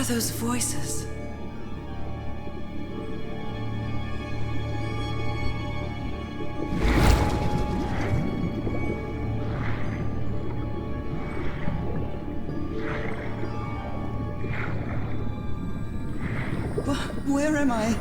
are those voices? Where am I?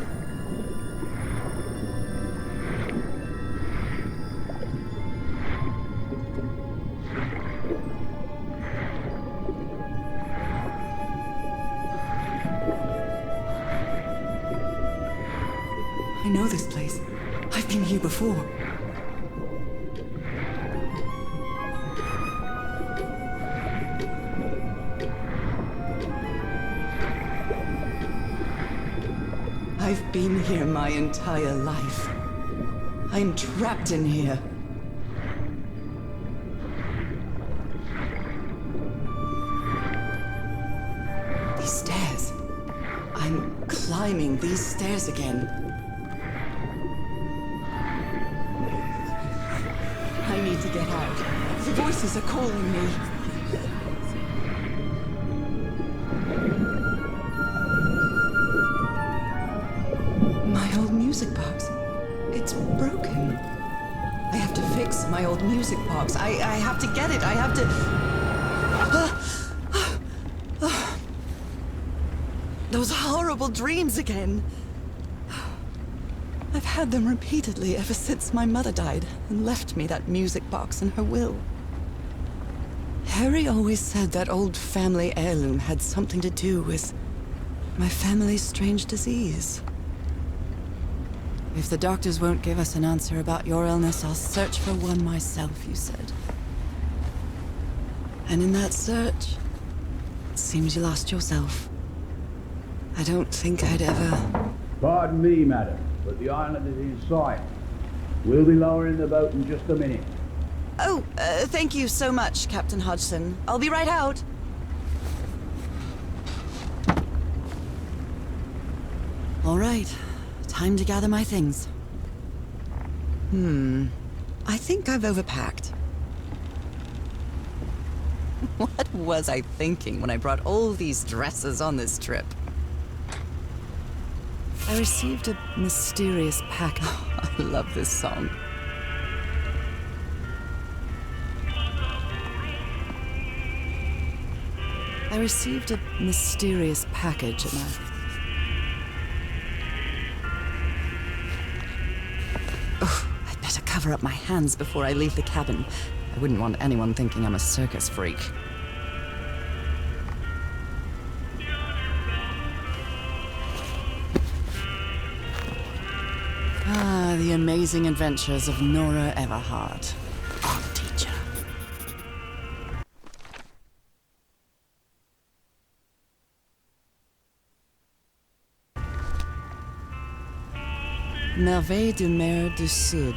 I know this place. I've been here before. I've been here my entire life. I'm trapped in here. These stairs. I'm climbing these stairs again. I need to get out. The voices are calling me. My old music box. It's broken. I have to fix my old music box. I have to get it. I have to... Those horrible dreams again. I've had them repeatedly ever since my mother died and left me that music box in her will. Harry always said that old family heirloom had something to do with my family's strange disease. If the doctors won't give us an answer about your illness, I'll search for one myself, you said. And in that search, it seems you lost yourself. I don't think I'd ever... Pardon me, madam, but the island is in sight. We'll be lowering the boat in just a minute. Oh, thank you so much, Captain Hodgson. I'll be right out. All right. Time to gather my things. I think I've overpacked. What was I thinking when I brought all these dresses on this trip? I received a mysterious package. Oh, I love this song. I received a mysterious package at my... I'd better cover up my hands before I leave the cabin. I wouldn't want anyone thinking I'm a circus freak. Ah, the amazing adventures of Nora Everhart, art teacher. Merveilles de mer du Sud.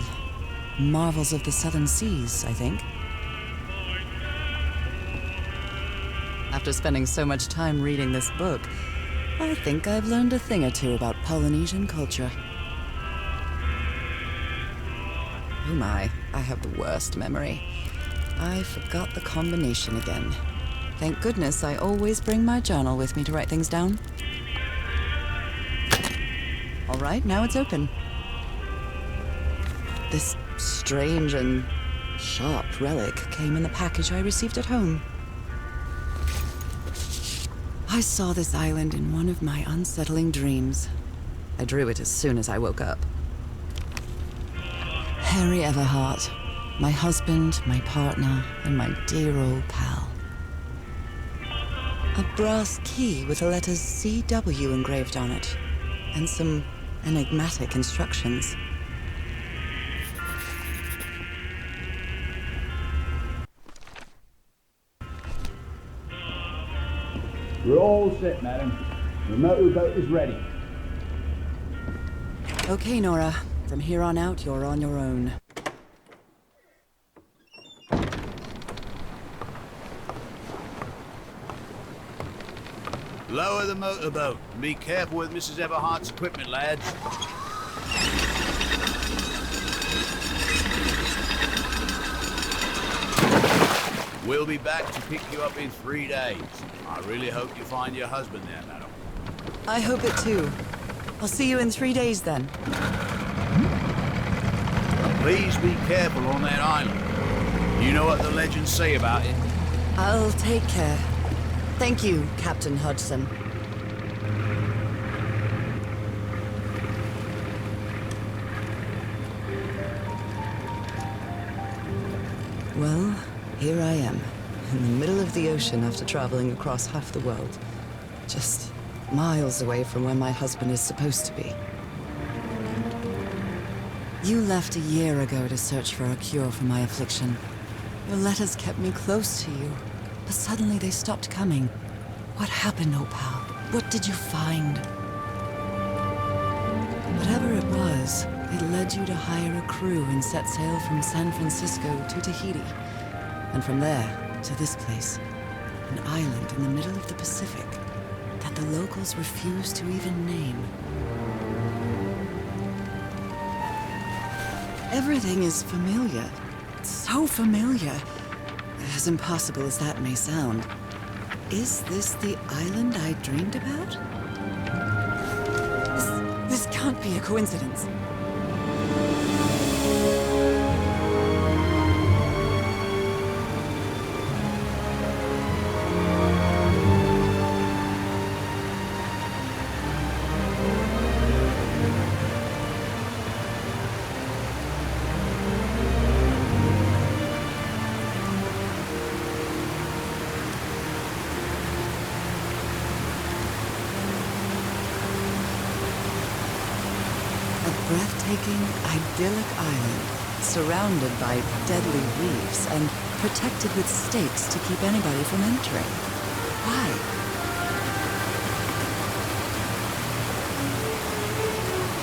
Marvels of the Southern Seas, I think. After spending so much time reading this book, I think I've learned a thing or two about Polynesian culture. Oh my, I have the worst memory. I forgot the combination again. Thank goodness I always bring my journal with me to write things down. All right, now it's open. This strange and sharp relic came in the package I received at home. I saw this island in one of my unsettling dreams. I drew it as soon as I woke up. Harry Everhart, my husband, my partner, and my dear old pal. A brass key with the letters CW engraved on it, and some enigmatic instructions. We're all set, madam. The motorboat is ready. Okay, Nora. From here on out, you're on your own. Lower the motorboat. And be careful with Mrs. Everhart's equipment, lads. We'll be back to pick you up in 3 days. I really hope you find your husband there, madam. I hope it too. I'll see you in 3 days then. Please be careful on that island. You know what the legends say about it? I'll take care. Thank you, Captain Hodgson. Well, here I am, in the middle of the ocean after traveling across half the world. Just miles away from where my husband is supposed to be. You left a year ago to search for a cure for my affliction. Your letters kept me close to you, but suddenly they stopped coming. What happened, Opal? What did you find? Whatever it was, it led you to hire a crew and set sail from San Francisco to Tahiti. And from there to this place, an island in the middle of the Pacific that the locals refuse to even name. Everything is familiar. So familiar. As impossible as that may sound. Is this the island I dreamed about? This can't be a coincidence. Breathtaking, idyllic island, surrounded by deadly reefs and protected with stakes to keep anybody from entering. Why?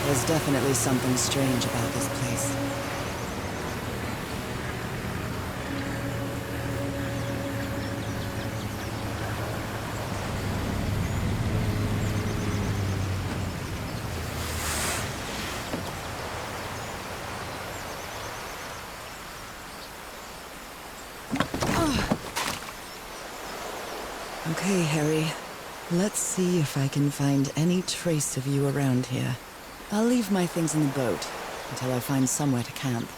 There's definitely something strange about this place. Okay, Harry. Let's see if I can find any trace of you around here. I'll leave my things in the boat until I find somewhere to camp.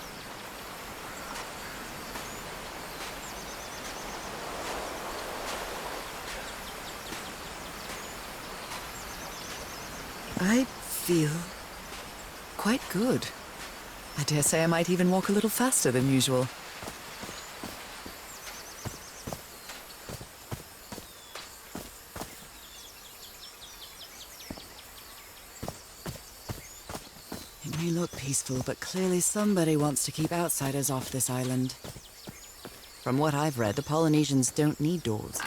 I feel quite good. I dare say I might even walk a little faster than usual. It may look peaceful, but clearly somebody wants to keep outsiders off this island. From what I've read, the Polynesians don't need doors.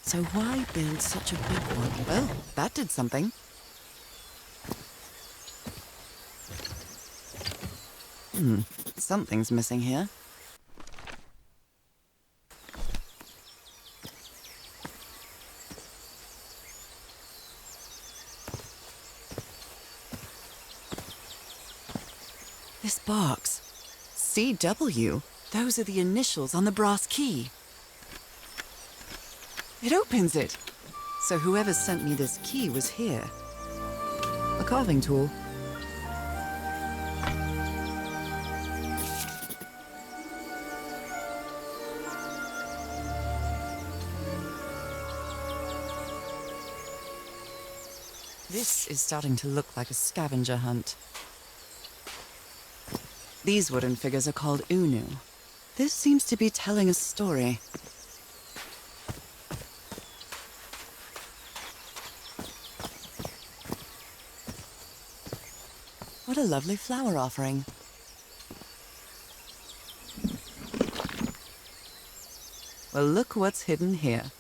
So why build such a big one? Well, that did something. Something's missing here. This box. CW. Those are the initials on the brass key. It opens it. So whoever sent me this key was here. A carving tool. This is starting to look like a scavenger hunt. These wooden figures are called Unu. This seems to be telling a story. What a lovely flower offering. Well, look what's hidden here.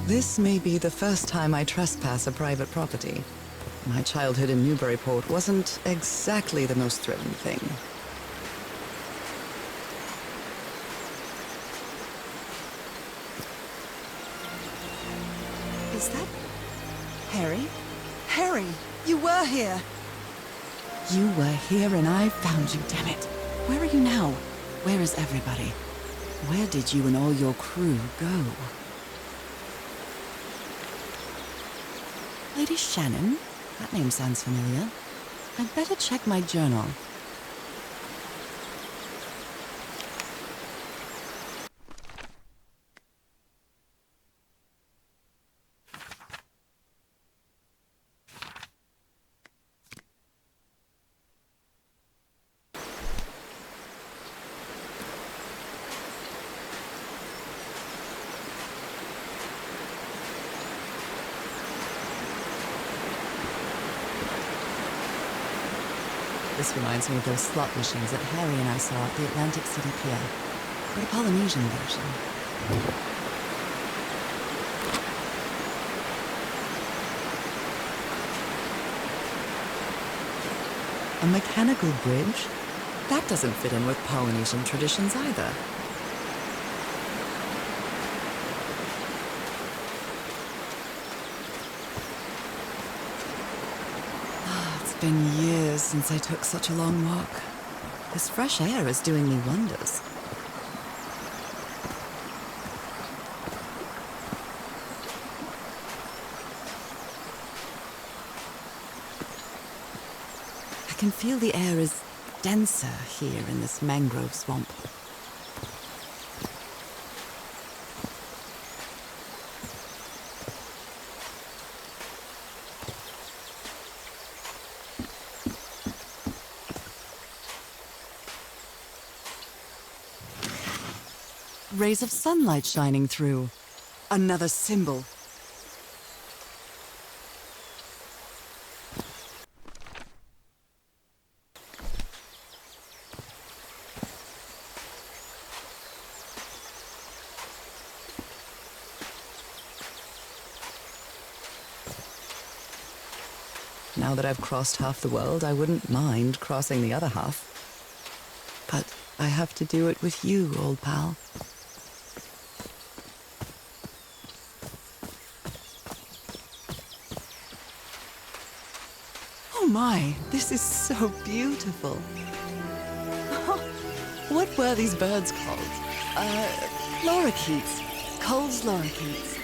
This may be the first time I trespass a private property. My childhood in Newburyport wasn't exactly the most thrilling thing. Is that Harry? Harry, you were here! You were here and I found you, damn it. Where are you now? Where is everybody? Where did you and all your crew go? Lady Shannon? That name sounds familiar. I'd better check my journal. This reminds me of those slot machines that Harry and I saw at the Atlantic City Pier. But a Polynesian version. A mechanical bridge? That doesn't fit in with Polynesian traditions either. It's been years since I took such a long walk. This fresh air is doing me wonders. I can feel the air is denser here in this mangrove swamp. Rays of sunlight shining through. Another symbol. Now that I've crossed half the world, I wouldn't mind crossing the other half. But I have to do it with you, old pal. Oh my, this is so beautiful. What were these birds called? Lorikeets. Cole's lorikeets.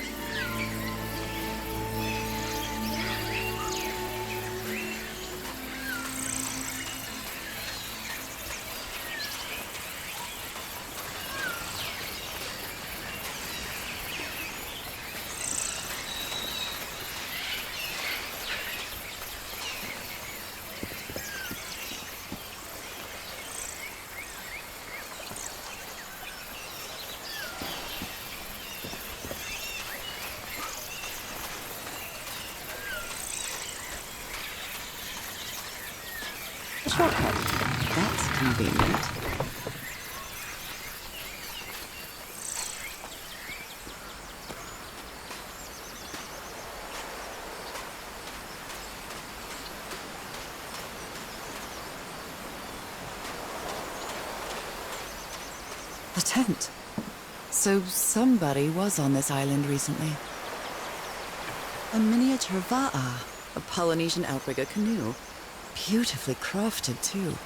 A shortcut. That's convenient. A tent. So somebody was on this island recently. A miniature va'a, a Polynesian outrigger canoe. Beautifully crafted, too.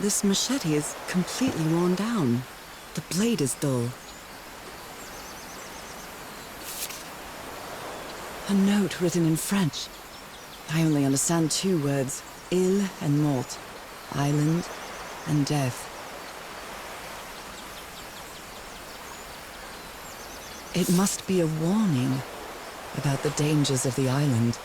This machete is completely worn down. The blade is dull. A note written in French. I only understand two words, île and mort, island and death. It must be a warning about the dangers of the island.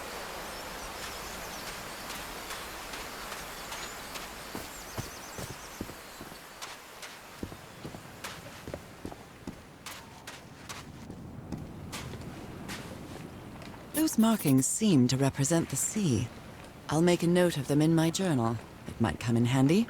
Those markings seem to represent the sea. I'll make a note of them in my journal. It might come in handy.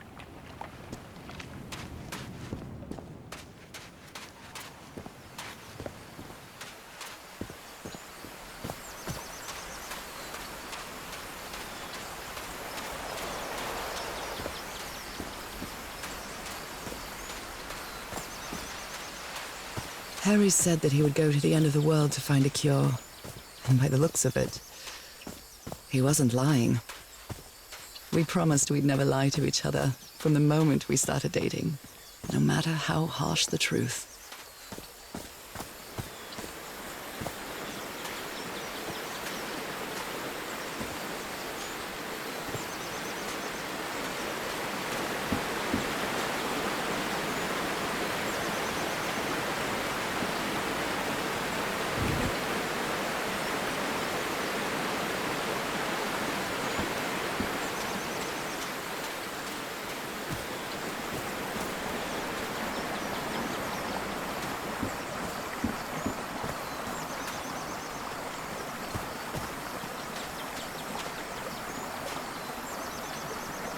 Harry said that he would go to the end of the world to find a cure. And by the looks of it, he wasn't lying. We promised we'd never lie to each other from the moment we started dating, no matter how harsh the truth.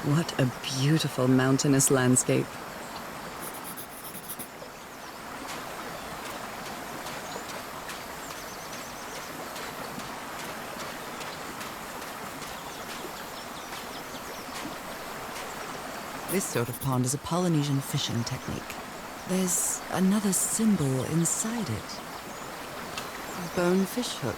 What a beautiful mountainous landscape. This sort of pond is a Polynesian fishing technique. There's another symbol inside it. A bone fish hook.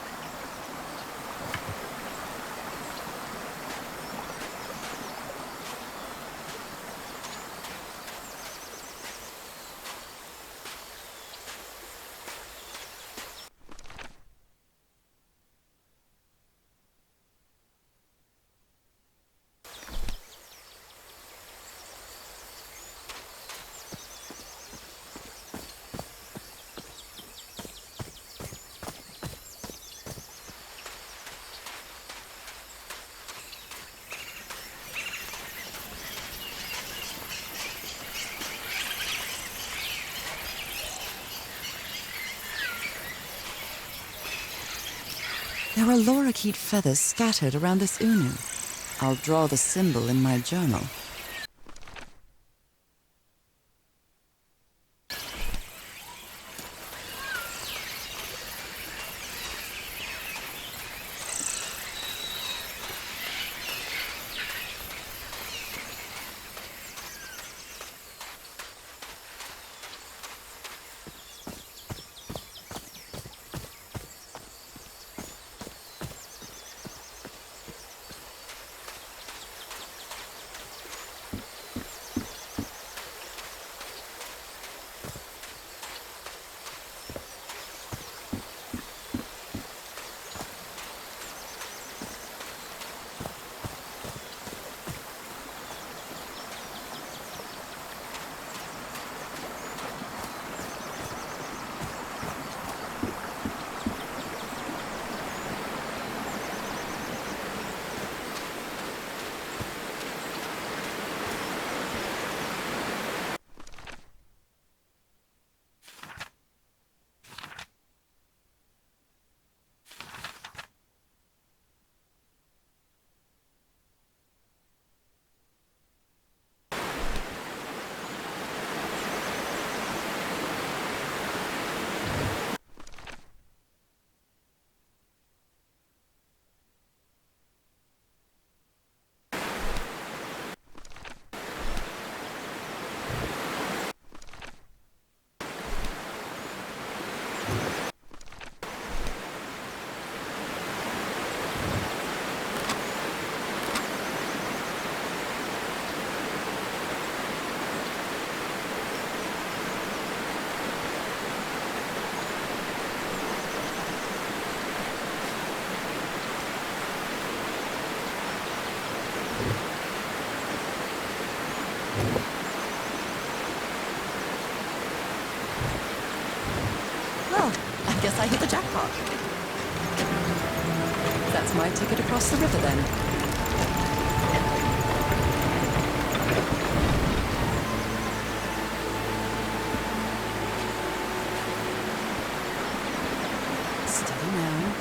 There are lorikeet feathers scattered around this unu. I'll draw the symbol in my journal. Well, I guess I hit the jackpot. That's my ticket across the river then. Steady now.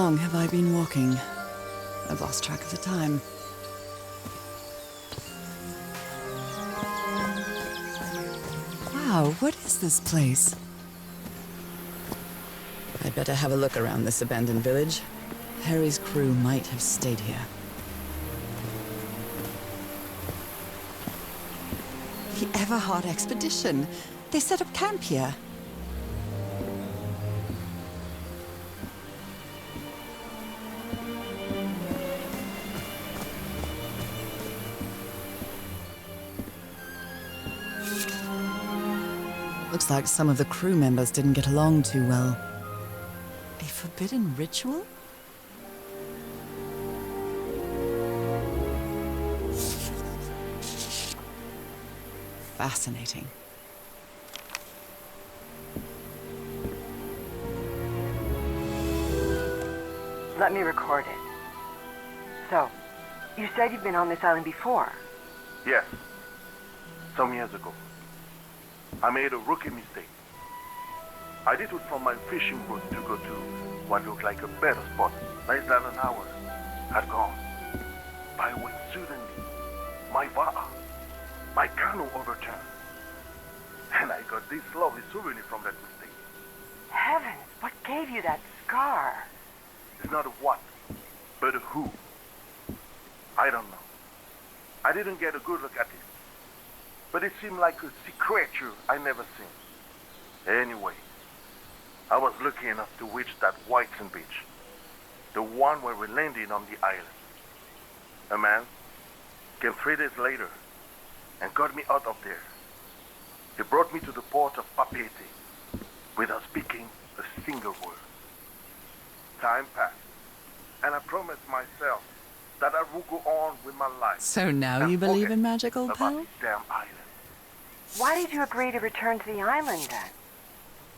long have I been walking? I've lost track of the time. Wow, what is this place? I'd better have a look around this abandoned village. Harry's crew might have stayed here. The Everhard expedition. They set up camp here. Looks like some of the crew members didn't get along too well. A forbidden ritual? Fascinating. Let me record it. So, you said you've been on this island before? Yes. Some years ago. I made a rookie mistake. I detoured from my fishing boat to go to what looked like a better spot. Less than an hour had gone by when suddenly my BAAM, my canoe overturned. And I got this lovely souvenir from that mistake. Heavens, what gave you that scar? It's not a what, but a who. I don't know. I didn't get a good look at it. But it seemed like a sea creature I never seen. Anyway, I was lucky enough to reach that white sand beach. The one where we landed on the island. A man came 3 days later and got me out of there. He brought me to the port of Papeete without speaking a single word. Time passed, and I promised myself that I would go on with my life. So now and you believe forget in magic, old about pal? this damn island. Why did you agree to return to the island then?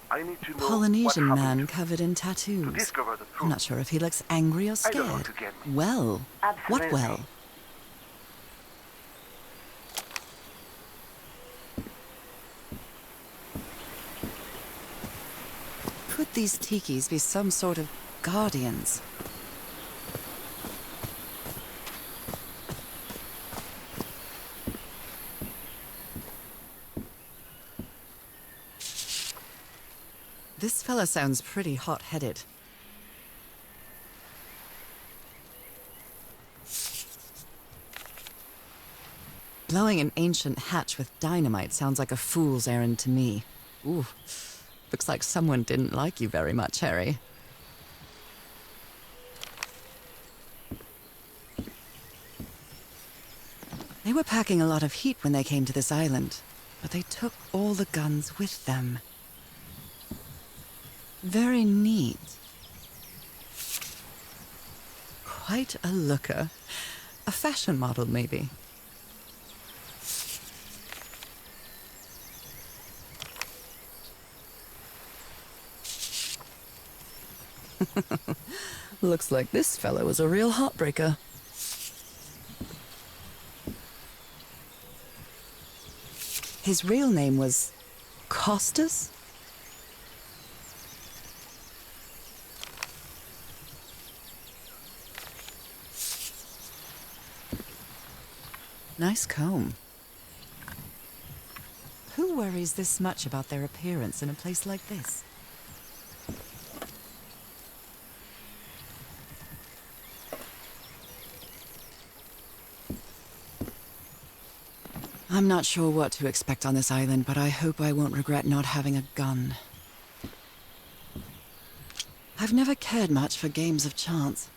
I need to know Polynesian what man happened covered in to tattoos. discover the truth. I'm not sure if he looks angry or I don't want scared. to get me. Well, what Absolutely. well? Could these tikis be some sort of guardians? This fella sounds pretty hot-headed. Blowing an ancient hatch with dynamite sounds like a fool's errand to me. Ooh, looks like someone didn't like you very much, Harry. They were packing a lot of heat when they came to this island, but they took all the guns with them. Very neat. Quite a looker. A fashion model, maybe. Looks like this fellow was a real heartbreaker. His real name was Costas? Nice comb. Who worries this much about their appearance in a place like this? I'm not sure what to expect on this island, but I hope I won't regret not having a gun. I've never cared much for games of chance.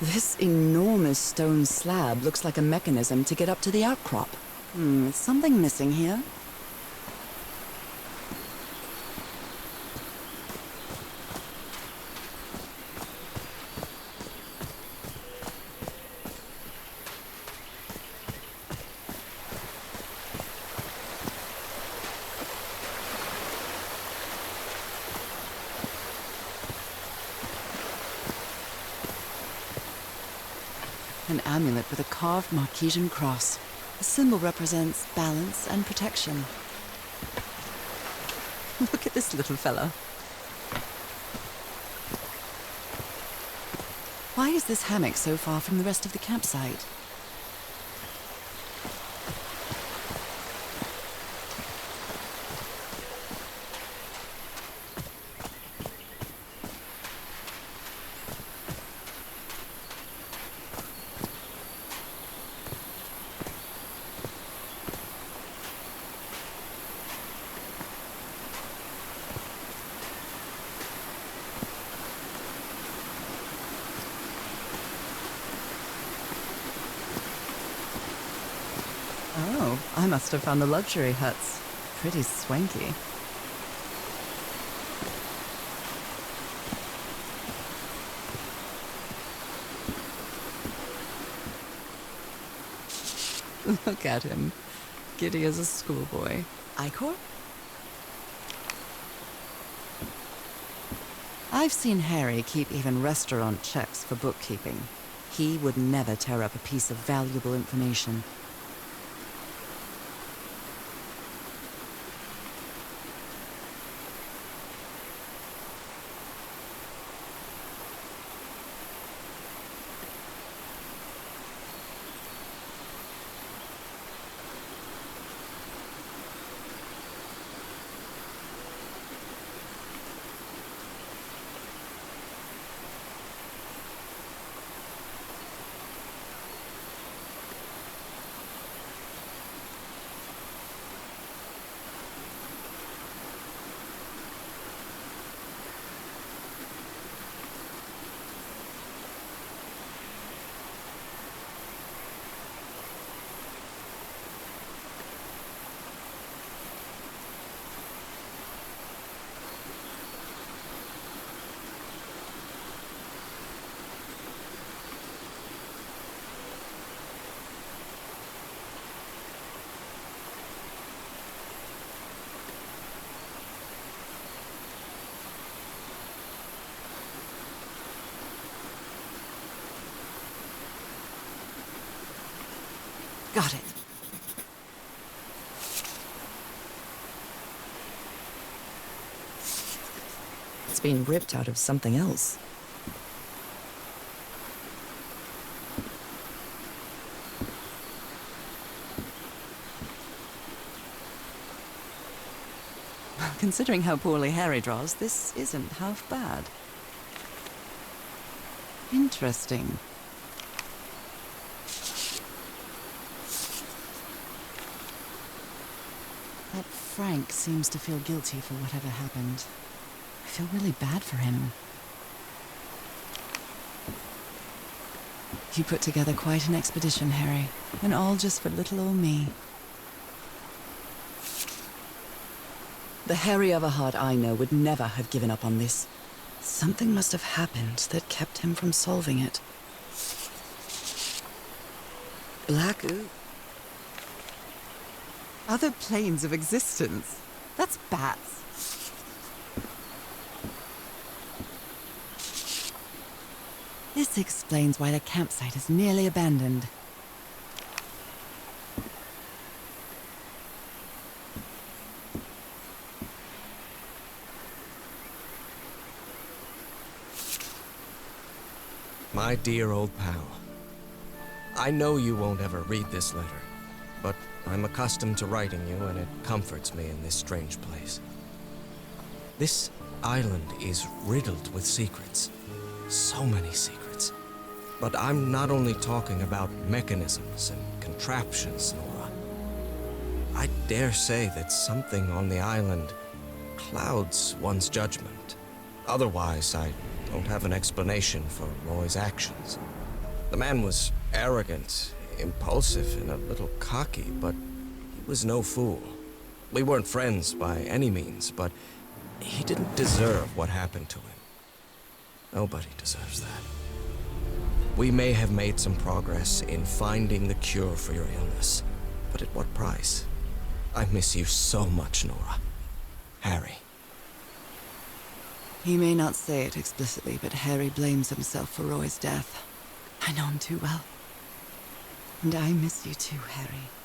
This enormous stone slab looks like a mechanism to get up to the outcrop. Is something missing here? An amulet with a carved Marquesian cross. The symbol represents balance and protection. Look at this little fella. Why is this hammock so far from the rest of the campsite? Oh, I must have found the luxury huts. Pretty swanky. Look at him. Giddy as a schoolboy. Icor? I've seen Harry keep even restaurant checks for bookkeeping. He would never tear up a piece of valuable information. Got it. It's been ripped out of something else. Considering how poorly Harry draws, this isn't half bad. Interesting. That Frank seems to feel guilty for whatever happened. I feel really bad for him. You put together quite an expedition, Harry, and all just for little old me. The Harry Everhard I know would never have given up on this. Something must have happened that kept him from solving it. Black ooze. Other planes of existence. That's bats. This explains why the campsite is nearly abandoned. My dear old pal, I know you won't ever read this letter, but I'm accustomed to writing you, and it comforts me in this strange place. This island is riddled with secrets. So many secrets. But I'm not only talking about mechanisms and contraptions, Nora. I dare say that something on the island clouds one's judgment. Otherwise, I don't have an explanation for Roy's actions. The man was arrogant, impulsive, and a little cocky, but he was no fool. We weren't friends by any means, but he didn't deserve what happened to him. Nobody deserves that. We may have made some progress in finding the cure for your illness, but at what price? I miss you so much, Nora. Harry. He may not say it explicitly, but Harry blames himself for Roy's death. I know him too well. And I miss you too, Harry.